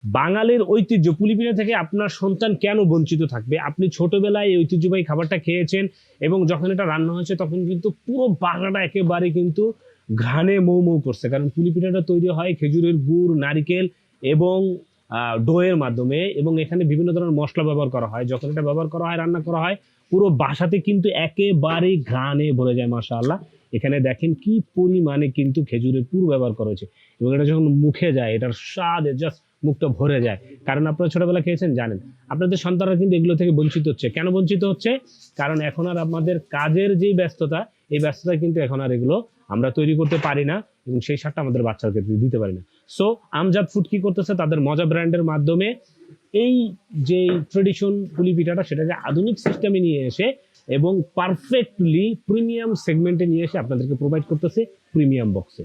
বাঙালির ঐতিহ্য পুলি পিঠা থেকে আপনার সন্তান কেন বঞ্চিত থাকবে? আপনি ছোটবেলায় এই ঐতিহ্যবাহী খাবারটা খেয়েছেন এবং যখন এটা রান্না হয়েছে তখন কিন্তু পুরো বাংলাটা একেবারে কিন্তু ঘ্রাণে মৌ মৌ করছে, কারণ পুলি পিঠাটা তৈরি হয় খেজুরের গুড়, নারিকেল এবং ডোয়ের মাধ্যমে, এবং এখানে বিভিন্ন ধরনের মশলা ব্যবহার করা হয়। যখন এটা ব্যবহার করা হয়, রান্না করা হয়, পুরো বাসাতে কিন্তু একেবারে ঘ্রাণে ভরে যায়। মাশাআল্লাহ, এখানে দেখেন কি পরিমাণে কিন্তু খেজুরের পুর ব্যবহার করা হয়েছে, এবং এটা যখন মুখে যায় এটার স্বাদ জাস্ট মুখটা ভরে যায়। কারণ আপনারা ছোটবেলা খেয়েছেন, জানেন। আপনাদের সন্তানরা কিন্তু এগুলো থেকে বঞ্চিত হচ্ছে। কেন বঞ্চিত হচ্ছে? কারণ এখন আর আমাদের কাজের যে ব্যস্ততা, এই ব্যস্ততা কিন্তু এখন আর এগুলো আমরা তৈরি করতে পারি না, এবং সেই স্বাদটা আমাদের বাচ্চাকে দিতে পারি না। সো আমজাদ ফুড কি করতেছে, তাদের মজা ব্র্যান্ডের মাধ্যমে এই যে ট্রেডিশন পুলি পিঠাটা সেটাকে আধুনিক সিস্টেমে নিয়ে এসে এবং পারফেক্টলি প্রিমিয়াম সেগমেন্টে নিয়ে এসে আপনাদেরকে প্রোভাইড করতেছে প্রিমিয়াম বক্সে।